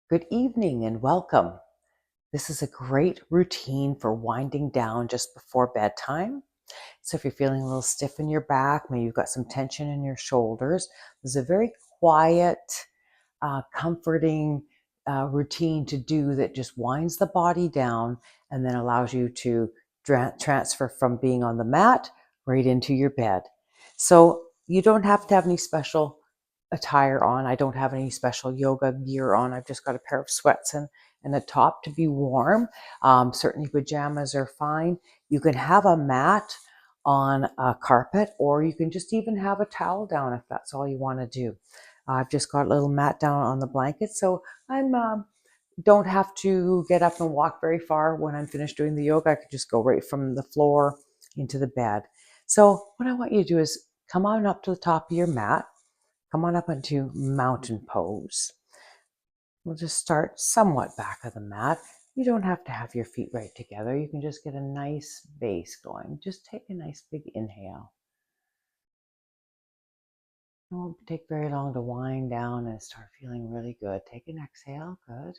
Good evening and welcome. This is a great routine for winding down just before bedtime. So if you're feeling a little stiff in your back, maybe you've got some tension in your shoulders, this is a very quiet, comforting routine to do that just winds the body down and then allows you to transfer from being on the mat right into your bed. So you don't have to have any special attire on. I don't have any special yoga gear on. I've just got a pair of sweats and a top to be warm. Certainly pajamas are fine. You can have a mat on a carpet, or you can just even have a towel down if that's all you want to do. I've just got a little mat down on the blanket, so I'm don't have to get up and walk very far when I'm finished doing the yoga. I can just go right from the floor into the bed. So what I want you to do is come on up to the top of your mat. Come on up into mountain pose. We'll just start somewhat back of the mat. You don't have to have your feet right together. You can just get a nice base going. Just take a nice big inhale. It won't take very long to wind down and start feeling really good. Take an exhale. Good.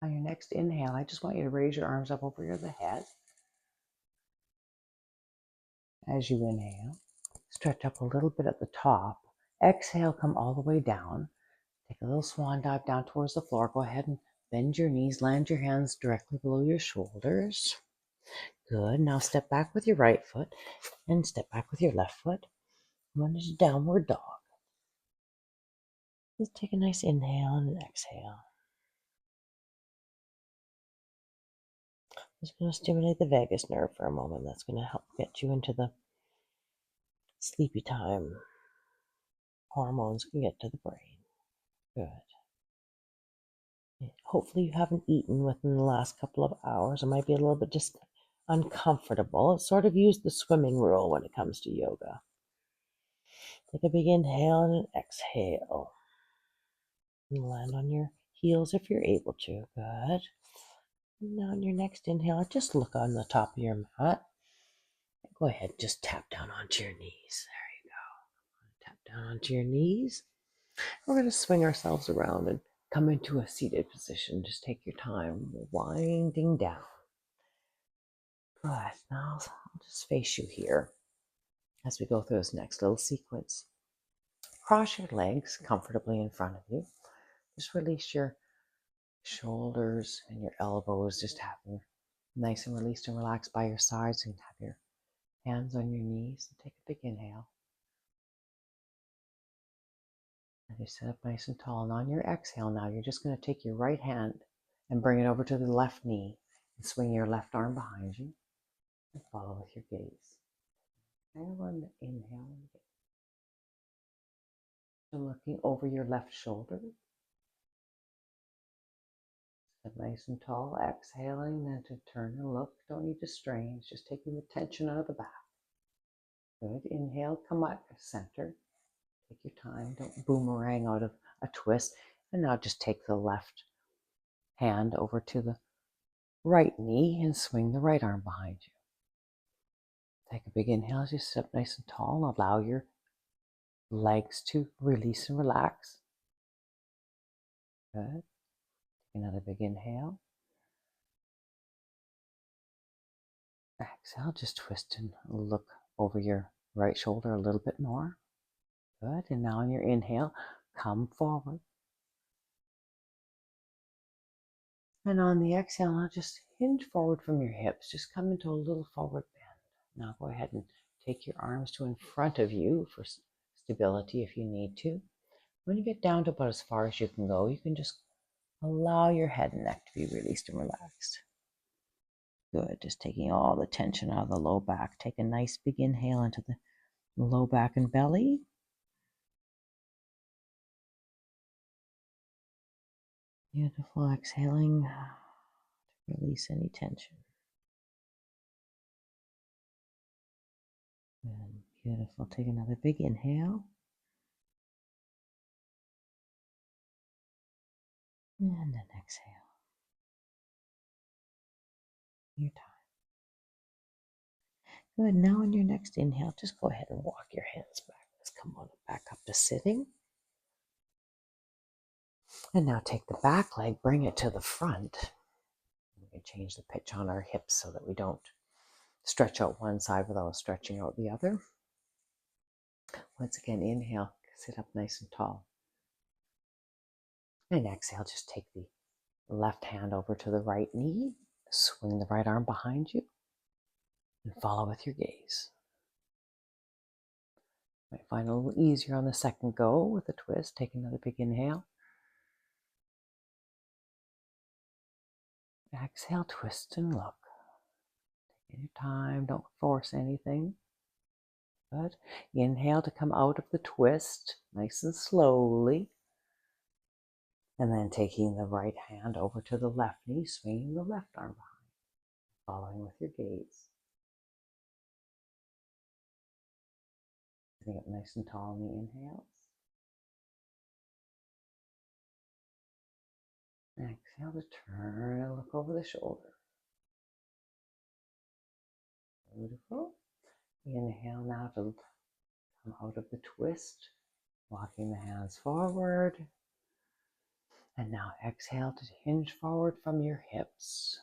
On your next inhale, I just want you to raise your arms up over the head. As you inhale, stretch up a little bit at the top. Exhale, come all the way down. Take a little swan dive down towards the floor. Go ahead and bend your knees. Land your hands directly below your shoulders. Good. Now step back with your right foot and step back with your left foot. Come on into downward dog. Just take a nice inhale and an exhale. Just going to stimulate the vagus nerve for a moment. That's going to help get you into the sleepy time. Hormones can get to the brain. Good. Hopefully you haven't eaten within the last couple of hours. It might be a little bit just uncomfortable. It's sort of use the swimming rule when it comes to yoga. Take a big inhale and an exhale. And land on your heels if you're able to. Good. Now on your next inhale, just look on the top of your mat. Go ahead, just tap down onto your knees. There you go. Tap down onto your knees. We're going to swing ourselves around and come into a seated position. Just take your time, winding down. Good. Now I'll just face you here as we go through this next little sequence. Cross your legs comfortably in front of you. Just release your shoulders and your elbows. Just have them nice and released and relaxed by your sides, and have your hands on your knees. And take a big inhale. And you sit up nice and tall. And on your exhale now, you're just going to take your right hand and bring it over to the left knee and swing your left arm behind you and follow with your gaze. And on the inhale, and looking over your left shoulder. Sit nice and tall, exhaling, then to turn and look. Don't need to strain, it's just taking the tension out of the back. Good. Inhale, come up center. Take your time, don't boomerang out of a twist. And now just take the left hand over to the right knee and swing the right arm behind you. Take a big inhale as you sit up nice and tall and allow your legs to release and relax. Good. Take another big inhale. Exhale, just twist and look over your right shoulder a little bit more. Good. And now on your inhale, come forward. And on the exhale, now just hinge forward from your hips. Just come into a little forward bend. Now go ahead and take your arms to in front of you for stability if you need to. When you get down to about as far as you can go, you can just allow your head and neck to be released and relaxed. Good. Just taking all the tension out of the low back. Take a nice big inhale into the low back and belly. Beautiful. Exhaling to release any tension. Good. Beautiful. Take another big inhale. And then exhale. Your time. Good. Now on your next inhale, just go ahead and walk your hands back. Let's come on back up to sitting. And now take the back leg, bring it to the front. We can change the pitch on our hips so that we don't stretch out one side without stretching out the other. Once again, inhale, sit up nice and tall. And exhale, just take the left hand over to the right knee, swing the right arm behind you, and follow with your gaze. Might find it a little easier on the second go with a twist. Take another big inhale. Exhale, twist and look. Take your time, don't force anything. Good. Inhale to come out of the twist, nice and slowly. And then taking the right hand over to the left knee, swinging the left arm behind, following with your gaze. Sitting up nice and tall on the inhales. Exhale to turn and look over the shoulder. Beautiful. Inhale now to come out of the twist, walking the hands forward. And now exhale to hinge forward from your hips.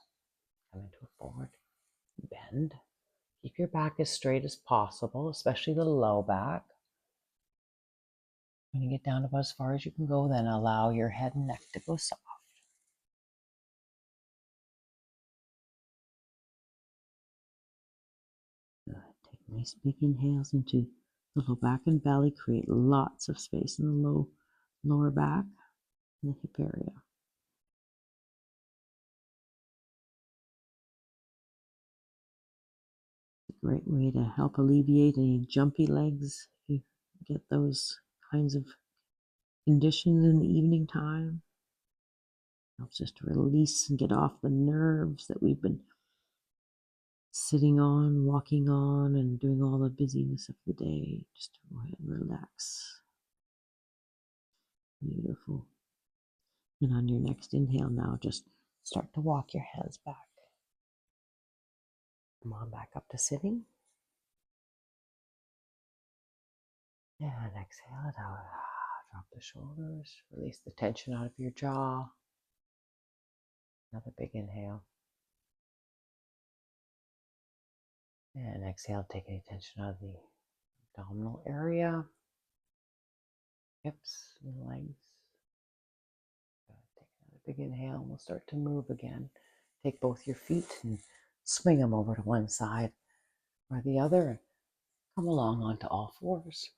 Come into a forward bend. Keep your back as straight as possible, especially the low back. When you get down about as far as you can go, then allow your head and neck to go soft. Good. Take nice big inhales into the low back and belly. Create lots of space in the lower back and the hip area. A great way to help alleviate any jumpy legs. If you get those kinds of conditions in the evening time. Helps us to release and get off the nerves that we've been sitting on, walking on, and doing all the busyness of the day. Just to go ahead and relax. Beautiful. And on your next inhale now, just start to walk your hands back. Come on back up to sitting. And exhale it out. Drop the shoulders. Release the tension out of your jaw. Another big inhale. And exhale, take any tension out of the abdominal area, hips and legs. Take another big inhale and we'll start to move again. Take both your feet and swing them over to one side or the other. Come along onto all fours.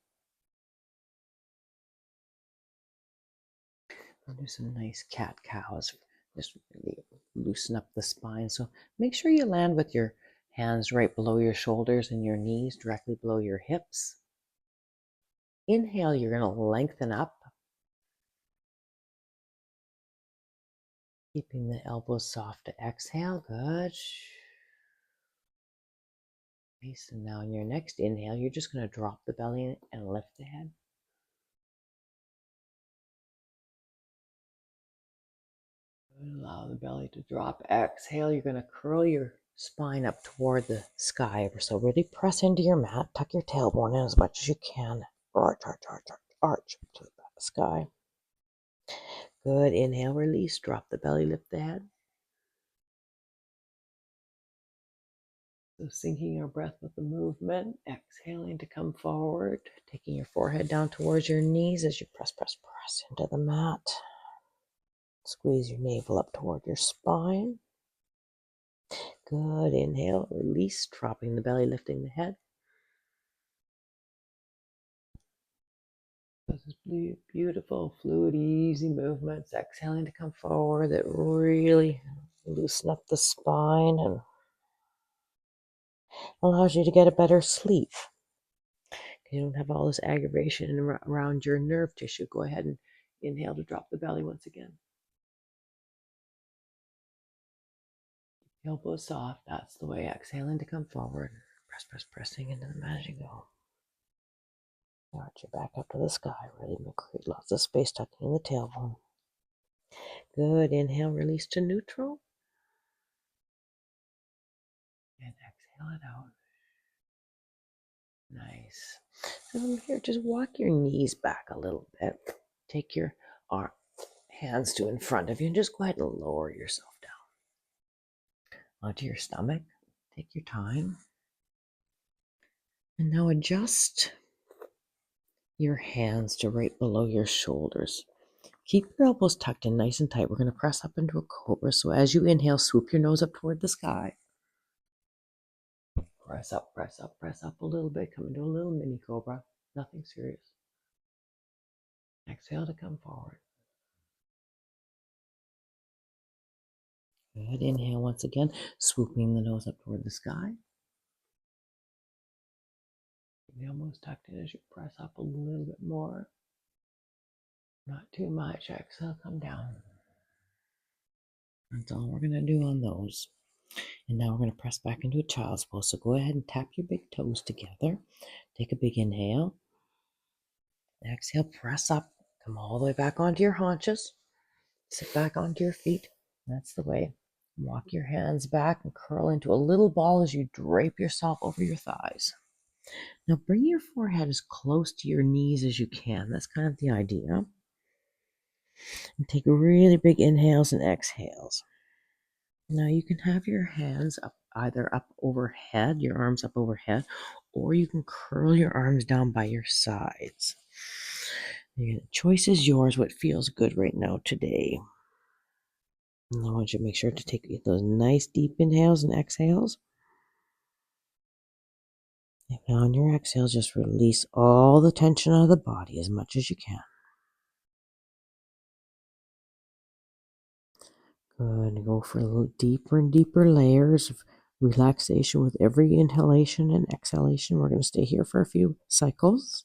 We'll do some nice cat-cows. Just really loosen up the spine. So make sure you land with your hands right below your shoulders and your knees, directly below your hips. Inhale, you're going to lengthen up, keeping the elbows soft to exhale. Good. Nice. And now in your next inhale, you're just going to drop the belly and lift the head. Allow the belly to drop. Exhale, you're going to curl your spine up toward the sky. So really press into your mat. Tuck your tailbone in as much as you can. Arch, arch, arch, arch, arch up to the sky. Good. Inhale, release. Drop the belly, lift the head. So syncing your breath with the movement. Exhaling to come forward. Taking your forehead down towards your knees as you press, press, press into the mat. Squeeze your navel up toward your spine. Good. Inhale, release, dropping the belly, lifting the head. This is beautiful, fluid, easy movements. Exhaling to come forward that really loosen up the spine and allows you to get a better sleep. You don't have all this aggravation around your nerve tissue. Go ahead and inhale to drop the belly once again. Elbows soft. That's the way. Exhaling to come forward. Press, press, pressing into the mat as you go. Arch your back up to the sky. Really create lots of space, tucking in the tailbone. Good. Inhale, release to neutral. And exhale it out. Nice. So from here, just walk your knees back a little bit. Take your hands to in front of you, and just go ahead and lower yourself down onto your stomach. Take your time. And now adjust your hands to right below your shoulders. Keep your elbows tucked in nice and tight. We're going to press up into a cobra. So as you inhale, swoop your nose up toward the sky. Press up, press up, press up a little bit. Come into a little mini cobra. Nothing serious. Exhale to come forward. Good. Inhale once again, swooping the nose up toward the sky. The elbows tucked in as you press up a little bit more. Not too much. Exhale, come down. That's all we're going to do on those. And now we're going to press back into a child's pose. So go ahead and tap your big toes together. Take a big inhale. Exhale, press up. Come all the way back onto your haunches. Sit back onto your feet. That's the way. Walk your hands back and curl into a little ball as you drape yourself over your thighs. Now bring your forehead as close to your knees as you can. That's kind of the idea. And take really big inhales and exhales. Now you can have your hands up, either up overhead, your arms up overhead, or you can curl your arms down by your sides. The choice is yours, what feels good right now today. And I want you to make sure to take those nice deep inhales and exhales. And on your exhales, just release all the tension out of the body as much as you can. Good. Go for a little deeper and deeper layers of relaxation with every inhalation and exhalation. We're going to stay here for a few cycles.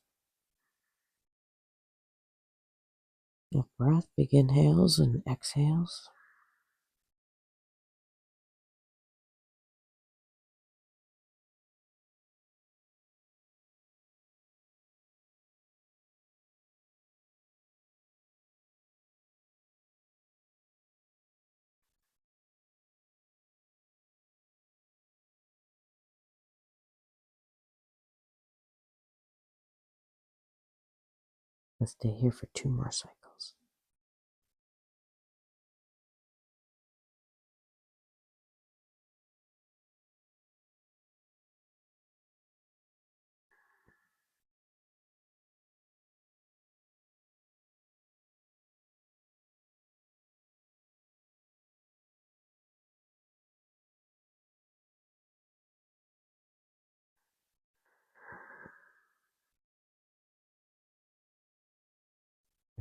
Deep breath, big inhales and exhales. Let's stay here for 2 more cycles.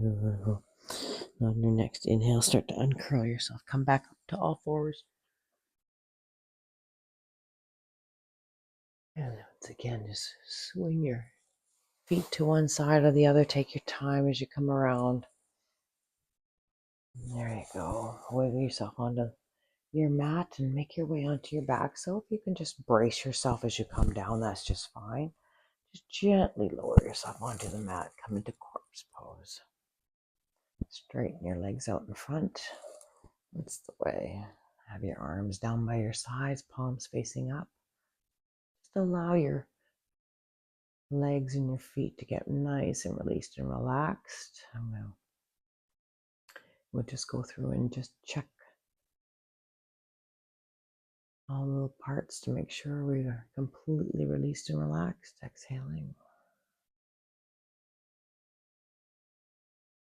Beautiful. Now on your next inhale, start to uncurl yourself. Come back up to all fours. And once again, just swing your feet to one side or the other. Take your time as you come around. There you go. Wiggle yourself onto your mat and make your way onto your back. So if you can just brace yourself as you come down, that's just fine. Just gently lower yourself onto the mat. Come into corpse pose. Straighten your legs out in front. That's the way. Have your arms down by your sides, palms facing up. Just allow your legs and your feet to get nice and released and relaxed. And we'll just go through and just check all little parts to make sure we are completely released and relaxed. Exhaling.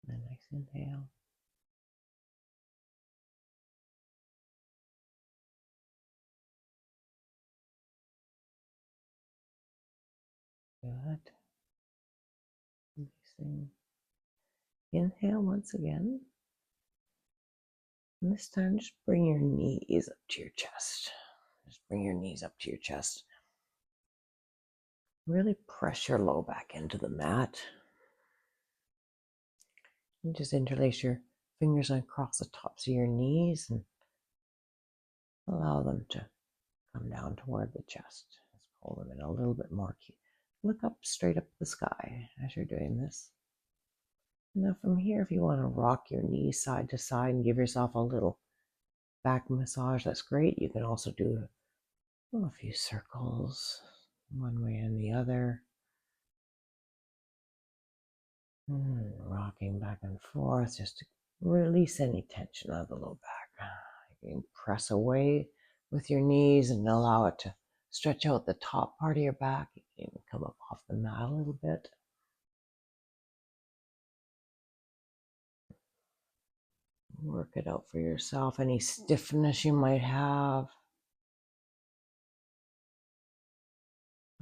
And next inhale. Good. Releasing. Inhale once again. And this time, just bring your knees up to your chest. Just bring your knees up to your chest. Really press your low back into the mat. And just interlace your fingers across the tops of your knees and allow them to come down toward the chest. Just pull them in a little bit more. Look up straight up the sky as you're doing this. Now from here, if you want to rock your knees side to side and give yourself a little back massage, that's great. You can also do a few circles one way and the other. Rocking back and forth just to Release any tension out of the low back. You can press away with your knees and allow it to stretch out the top part of your back. You can even come up off the mat a little bit. Work it out for yourself. Any stiffness you might have.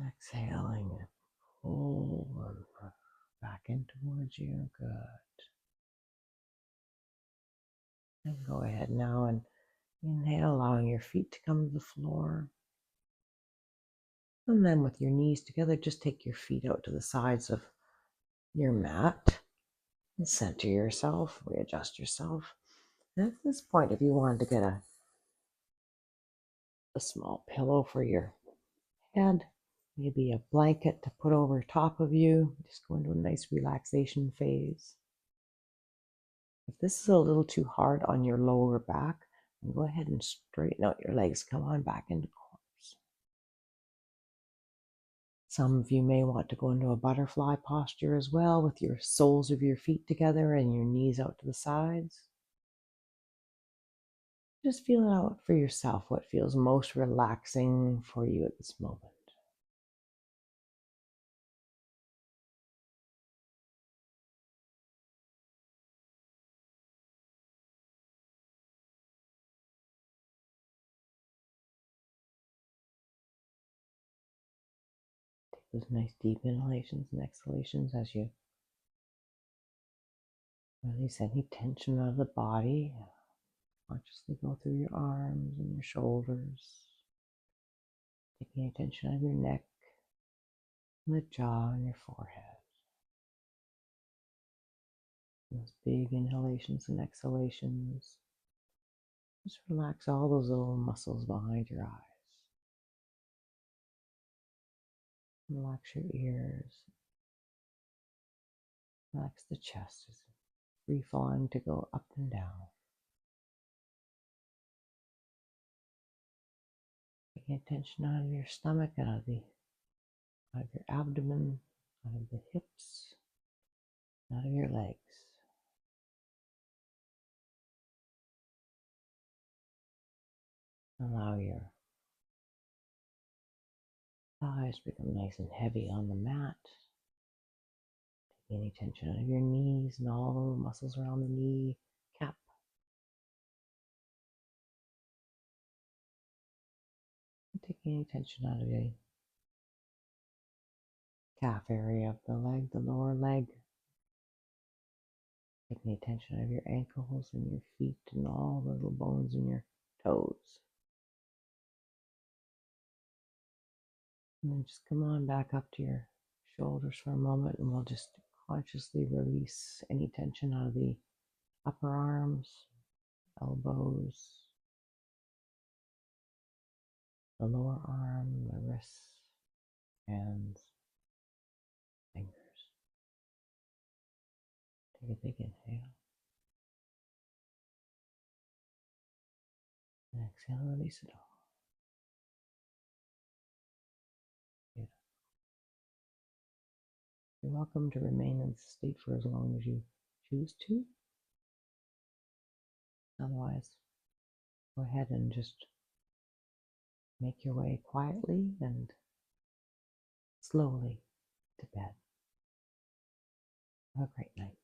Exhaling and pull back in towards you. Good. And go ahead now and inhale, allowing your feet to come to the floor. And then with your knees together, just take your feet out to the sides of your mat and center yourself, readjust yourself. And at this point, if you wanted to get a small pillow for your head, maybe a blanket to put over top of you, just go into a nice relaxation phase. If this is a little too hard on your lower back, then go ahead and straighten out your legs. Come on back into corpse. Some of you may want to go into a butterfly posture as well, with your soles of your feet together and your knees out to the sides. Just feel it out for yourself, what feels most relaxing for you at this moment. Take those nice deep inhalations and exhalations as you release any tension out of the body. Consciously go through your arms and your shoulders, taking any tension out of your neck, and the jaw and your forehead. Those big inhalations and exhalations. Just relax all those little muscles behind your eyes. Relax your ears. Relax the chest as free falling to go up and down. Taking tension out of your stomach, out of your abdomen, out of the hips, out of your legs. Allow your thighs become nice and heavy on the mat. Take any tension out of your knees and all the muscles around the knee cap. And taking any tension out of the calf area of the leg, the lower leg. Take any tension out of your ankles and your feet and all the little bones in your toes. And then just come on back up to your shoulders for a moment, and we'll just consciously release any tension out of the upper arms, elbows, the lower arm, the wrists, hands, fingers. Take a big inhale. And exhale, release it all. Beautiful. You're welcome to remain in this state for as long as you choose to. Otherwise, go ahead and just make your way quietly and slowly to bed. Have a great night.